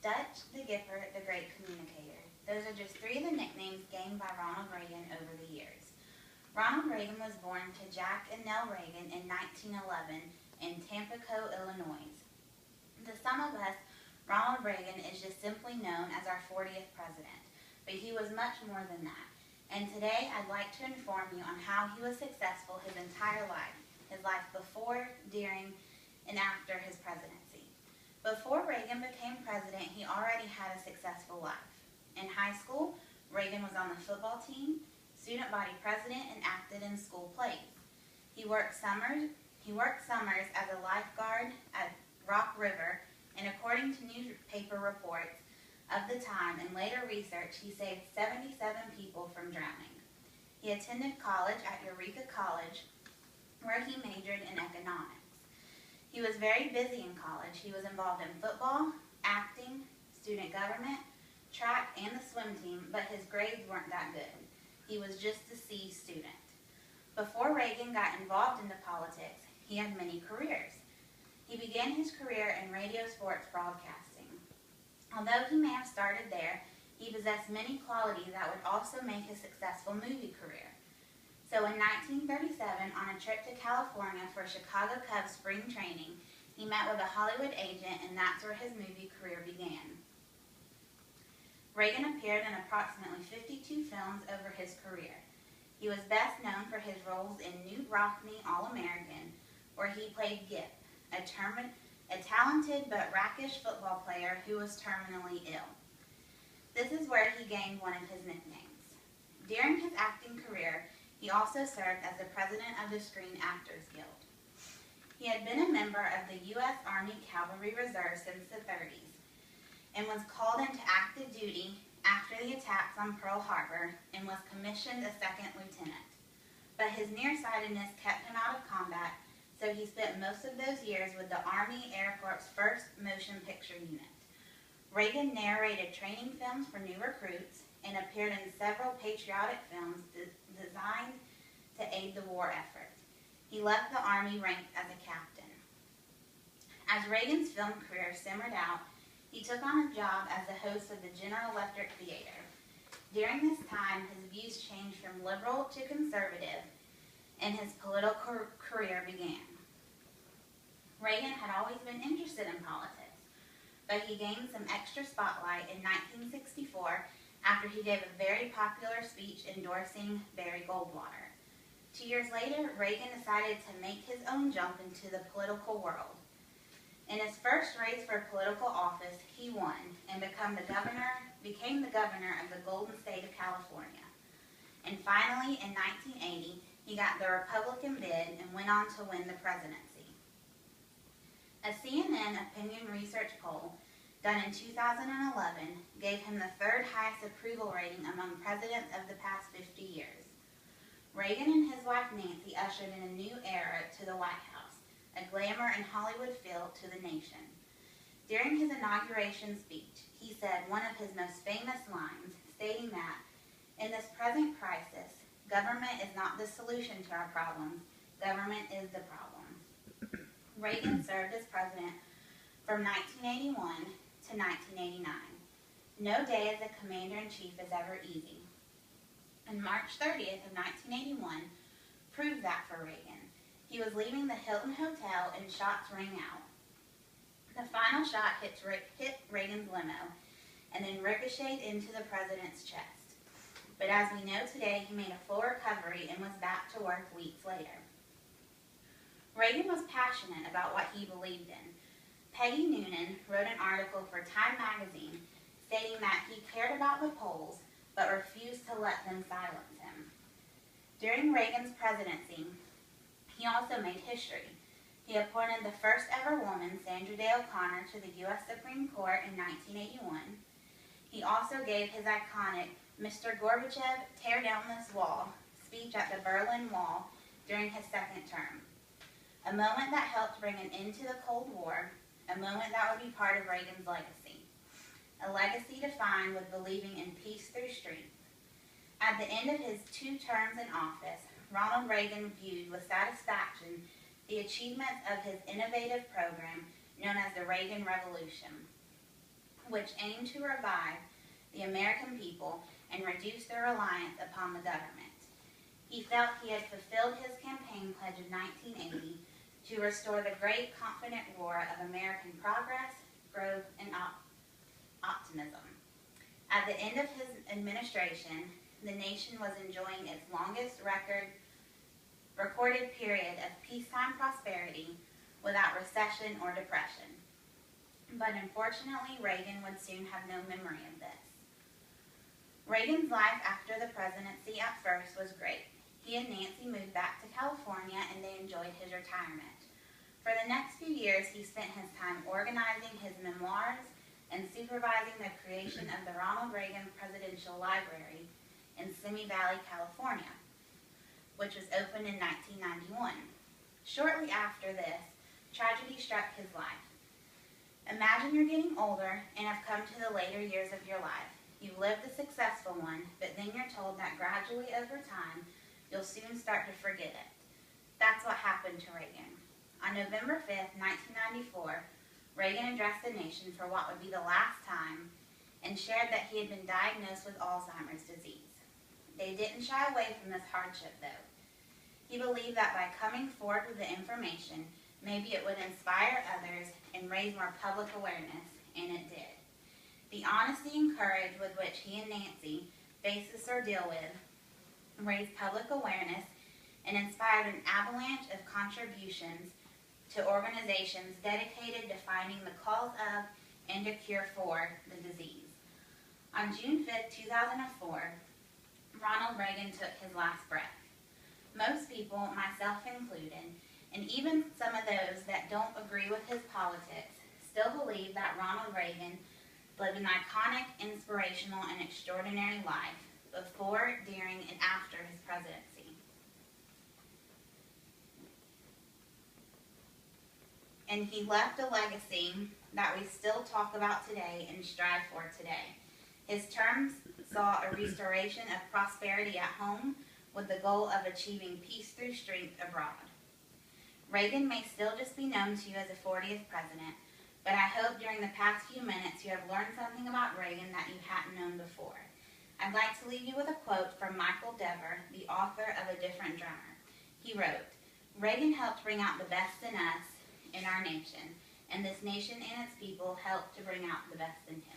Dutch, the Gipper, the Great Communicator. Those are just three of the nicknames gained by Ronald Reagan over the years. Ronald Reagan was born to Jack and Nell Reagan in 1911 in Tampico, Illinois. To some of us, Ronald Reagan is just simply known as our 40th president, but he was much more than that. And today I'd like to inform you on how he was successful his entire life, his life before, during, and after his presidency. Before Reagan became president, he already had a successful life. In high school, Reagan was on the football team, student body president, and acted in school plays. He worked summers as a lifeguard at Rock River, and according to newspaper reports of the time and later research, he saved 77 people from drowning. He attended college at Eureka College, where he majored in economics. He was very busy in college. He was involved in football, acting, student government, track, and the swim team, but his grades weren't that good. He was just a C student. Before Reagan got involved into politics, he had many careers. He began his career in radio sports broadcasting. Although he may have started there, he possessed many qualities that would also make a successful movie career. So in 1937, on a trip to California for Chicago Cubs spring training, he met with a Hollywood agent, and that's where his movie career began. Reagan appeared in approximately 52 films over his career. He was best known for his roles in Newt Rockne All-American, where he played Gip, a talented but rakish football player who was terminally ill. This is where he gained one of his nicknames. During his acting career, he also served as the president of the Screen Actors Guild. He had been a member of the U.S. Army Cavalry Reserve since the 30s and was called into active duty after the attacks on Pearl Harbor and was commissioned a second lieutenant. But his nearsightedness kept him out of combat, so he spent most of those years with the Army Air Corps' 1st Motion Picture Unit. Reagan narrated training films for new recruits and appeared in several patriotic films designed to aid the war effort. He left the Army ranked as a captain. As Reagan's film career simmered out, he took on a job as the host of the General Electric Theater. During this time, his views changed from liberal to conservative, and his political career began. Reagan had always been interested in politics, but he gained some extra spotlight in 1964 after he gave a very popular speech endorsing Barry Goldwater. 2 years later, Reagan decided to make his own jump into the political world. In his first race for political office, he won and became the governor of the Golden State of California. And finally, in 1980, he got the Republican bid and went on to win the presidency. A CNN opinion research poll done in 2011 gave him the 3rd highest approval rating among presidents of the past 50 years. Reagan and his wife Nancy ushered in a new era to the White House, a glamour and Hollywood feel to the nation. During his inauguration speech, he said one of his most famous lines, stating that, "In this present crisis, government is not the solution to our problems. Government is the problem." Reagan served as president from 1981 to 1989. No day as a commander-in-chief is ever easy. And March 30th of 1981 proved that for Reagan. He was leaving the Hilton Hotel and shots rang out. The final shot hit Reagan's limo and then ricocheted into the president's chest. But as we know today, he made a full recovery and was back to work weeks later. Reagan was passionate about what he believed in. Peggy Noonan wrote an article for Time magazine stating that he cared about the polls but refused to let them silence him. During Reagan's presidency, he also made history. He appointed the first ever woman, Sandra Day O'Connor, to the U.S. Supreme Court in 1981. He also gave his iconic "Mr. Gorbachev, Tear Down This Wall" speech at the Berlin Wall during his 2nd term. A moment that helped bring an end to the Cold War, a moment that would be part of Reagan's legacy. A legacy defined with believing in peace through strength. At the end of his 2 terms in office, Ronald Reagan viewed with satisfaction the achievements of his innovative program known as the Reagan Revolution. which aimed to revive the American people and reduce their reliance upon the government. He felt he had fulfilled his campaign pledge of 1980 to restore the great confident roar of American progress, growth, and optimism. At the end of his administration, the nation was enjoying its longest recorded period of peacetime prosperity without recession or depression. But unfortunately, Reagan would soon have no memory of this. Reagan's life after the presidency at first was great. He and Nancy moved back to California and they enjoyed his retirement. For the next few years, he spent his time organizing his memoirs and supervising the creation of the Ronald Reagan Presidential Library in Simi Valley, California, which was opened in 1991. Shortly after this, tragedy struck his life. Imagine you're getting older and have come to the later years of your life. You've lived a successful one, but then you're told that gradually over time, you'll soon start to forget it. That's what happened to Reagan. On November 5th, 1994, Reagan addressed the nation for what would be the last time and shared that he had been diagnosed with Alzheimer's disease. They didn't shy away from this hardship, though. He believed that by coming forward with the information, maybe it would inspire others and raise more public awareness, and it did. The honesty and courage with which he and Nancy faced this ordeal raised public awareness and inspired an avalanche of contributions to organizations dedicated to finding the cause of and a cure for the disease. On June 5, 2004, Ronald Reagan took his last breath. Most people, myself included, and even some of those that don't agree with his politics, still believe that Ronald Reagan lived an iconic, inspirational, and extraordinary life before, during, and after his presidency. And he left a legacy that we still talk about today and strive for today. His terms saw a restoration of prosperity at home with the goal of achieving peace through strength abroad. Reagan may still just be known to you as a 40th president, but I hope during the past few minutes you have learned something about Reagan that you hadn't known before. I'd like to leave you with a quote from Michael Dever, the author of A Different Drummer. He wrote, "Reagan helped bring out the best in us, in our nation, and this nation and its people helped to bring out the best in him."